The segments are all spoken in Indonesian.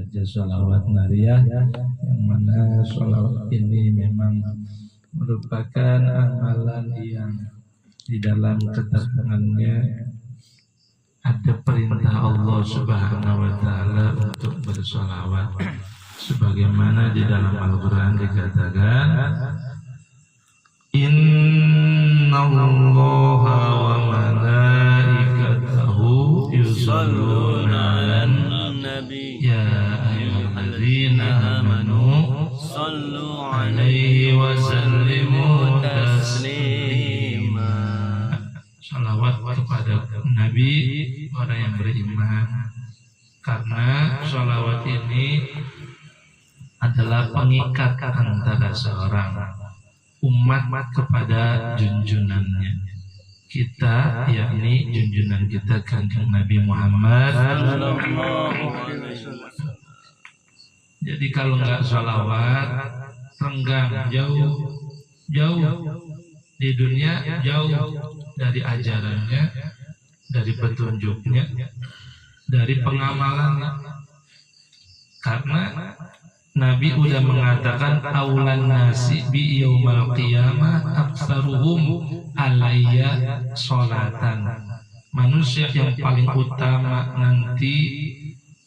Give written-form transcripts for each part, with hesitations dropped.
membaca sholawat nariyah, yang mana sholawat ini memang merupakan amalan yang di dalam keterangannya ada perintah Allah Subhanahu wa taala untuk bersolawat, sebagaimana di dalam Al-Qur'an dikatakan, innallaha wa malaikatahu yusholluna 'alan nabi ya ayyuhalladzina amanu shallu 'alaihi wa sallimu taslima. Salawat kepada Nabi, orang yang beriman, karena salawat ini adalah pengikat antara seorang umat kepada junjunannya. Kita, yakni junjunan kita Kanjeng Nabi Muhammad. Jadi kalau nggak salawat, renggang, jauh di dunia, jauh dari ajarannya, dari petunjuknya, dari pengamalannya. Karena Nabi udah mengatakan aulan nasi bi yaumal qiyamah aktsaruhum alayya sholatan. Manusia yang paling utama nanti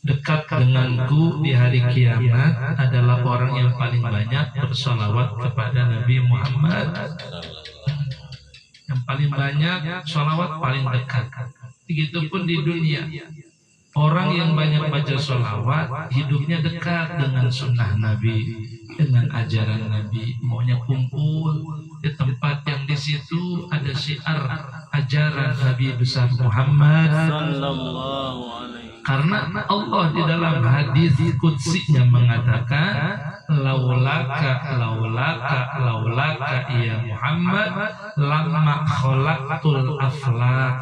dekat denganku di hari kiamat adalah orang yang paling banyak bersolawat kepada Nabi Muhammad. Yang paling banyak sholawat paling dekat. Begitupun di dunia, orang yang banyak baca sholawat hidupnya dekat dengan sunnah Nabi, dengan ajaran Nabi. Maunya kumpul di tempat yang di situ ada syiar ajaran Nabi besar Muhammad. Karena Allah di dalam hadis qudsinya mengatakan, laulaka ya Muhammad lamma khalaqtul aflaq.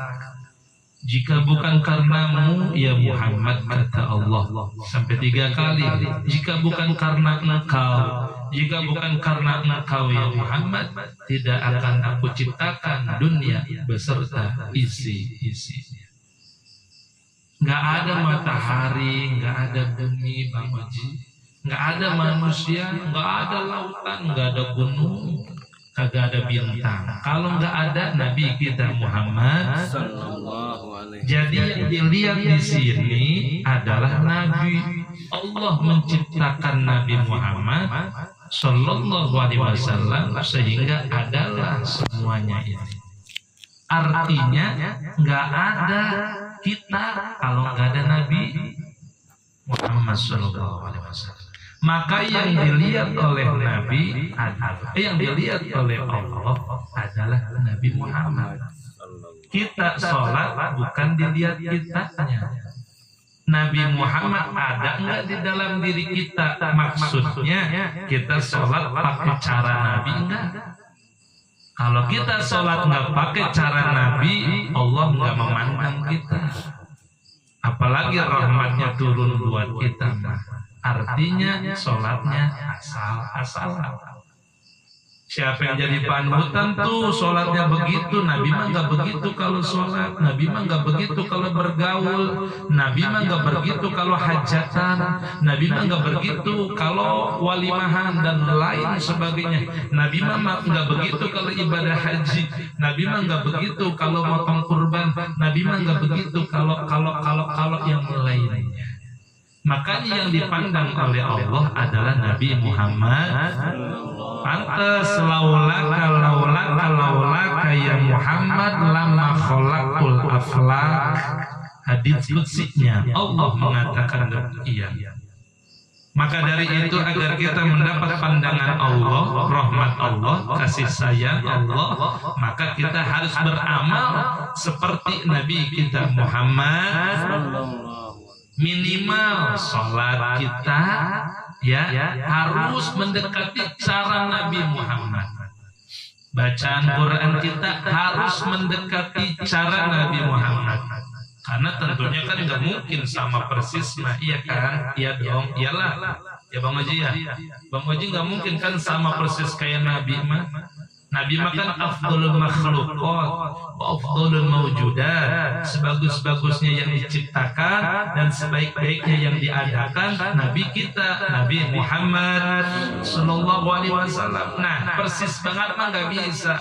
Jika bukan karenamu ya Muhammad, kata Allah sampai 3 kali, jika bukan karena engkau, jika bukan karena engkau ya Muhammad, tidak akan aku ciptakan dunia beserta isi-isinya. Nggak ada matahari, nggak ada bumi, Bang Oji, nggak ada manusia, nggak ada lautan, nggak ada gunung, kagak ada bintang kalau nggak ada Nabi kita Muhammad. Jadi yang dilihat di sini adalah Nabi. Allah menciptakan Nabi Muhammad Sallallahu Alaihi Wasallam sehingga adalah semuanya ini. Artinya nggak ada kita kalau nggak ada Nabi Muhammad Sallallahu Alaihi Wasallam. Maka yang dilihat oleh Nabi adalah, yang dilihat oleh Allah adalah Nabi Muhammad. Kita sholat bukan dilihat kitanya. Nabi Muhammad ada nggak di dalam diri kita? Maksudnya kita sholat pakai cara Nabi enggak? Kalau kita sholat nggak pakai cara Nabi, Allah nggak memandang kita. Apalagi rahmatnya turun buat kita. Artinya sholatnya asal-asalan. Siapa yang jadi panutan tuh sholatnya begitu. Nabi mah nggak begitu kalau sholat. Nabi mah nggak begitu kalau bergaul. Nabi mah nggak begitu kalau hajatan. Nabi mah nggak begitu kalau walimahan dan lain sebagainya. Nabi mah nggak begitu kalau ibadah haji. Nabi mah nggak begitu kalau motong kurban. Nabi mah nggak begitu kalau yang lainnya. Makanya yang dipandang oleh Allah adalah Nabi Muhammad. Pantes laulaka ya Muhammad lama khalaqul aflaq. Hadits qudsiynya Allah mengatakan demikian. Maka dari itu agar kita mendapat pandangan Allah, rahmat Allah, kasih sayang Allah, maka kita harus beramal seperti Nabi kita Muhammad. Minimal sholat kita harus mendekati cara Nabi Muhammad. Bacaan Quran kita harus mendekati cara Nabi Muhammad. Karena tentunya kan nggak mungkin sama persis, iya kan? Iya dong, iyalah. Ya Bang Oji ya. Bang Oji nggak mungkin kan sama persis kayak Nabi mah. Nabi makan afdalul makhluqat wa afdalul mawjudat, sebagus-bagusnya yang diciptakan dan sebaik-baiknya yang diadakan Nabi kita, Nabi Muhammad sallallahu alaihi wasallam. Nah, persis banget mah nggak bisa.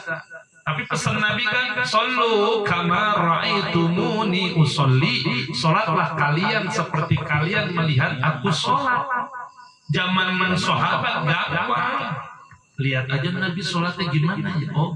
Tapi pesan Nabi kan, sallu kama ra'aitumuni usolli, salatlah kalian seperti kalian melihat aku salat. Zaman sahabat gampang. Lihat aja Nabi sholatnya gimana ya. Oh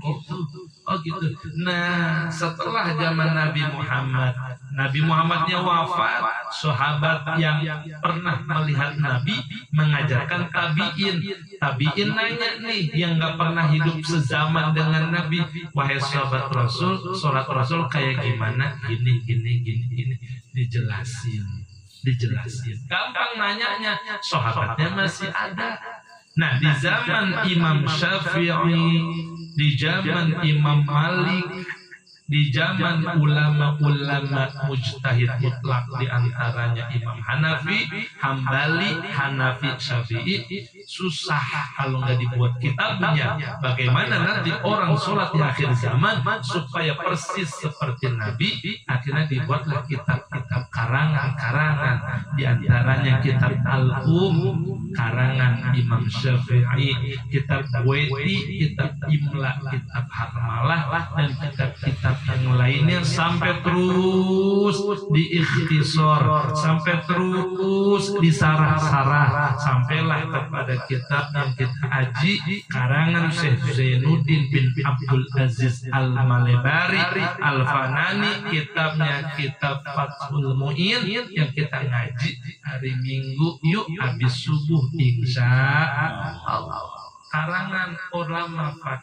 gitu. Nah, setelah zaman Nabi Muhammadnya wafat, sahabat yang pernah melihat Nabi mengajarkan tabiin nanya nih, yang gak pernah hidup sezaman dengan Nabi, wahai sahabat Rasul, sholat Rasul kayak gimana? Gini. Dijelasin. Gampang nanyanya, sahabatnya masih ada. Nah, di zaman Imam Syafi'i, di zaman Imam Malik, di zaman ulama-ulama mujtahid mutlak, di antaranya Imam Hanafi, Hambali, Hanafi, Syafi'i, susah kalau nggak dibuat kitabnya. Bagaimana nanti orang sholat di akhir zaman supaya persis seperti Nabi? Akhirnya dibuatlah kitab-kitab karangan-karangan, di antaranya kitab Al-Um karangan Imam Syafi'i, kitab Buaiti, kitab Imla, kitab Harmalah, dan kitab-kitab yang lainnya, sampai terus diikhtisar, sampai terus disarah-sarah, sampailah kepada kitab yang kita aji karangan Syekh Zainuddin bin Abdul Aziz Al-Malebari Al-Fanani, kitabnya kitab Fathul Mu'in yang kita ngaji hari Minggu yuk habis subuh insya Allah, karangan ulama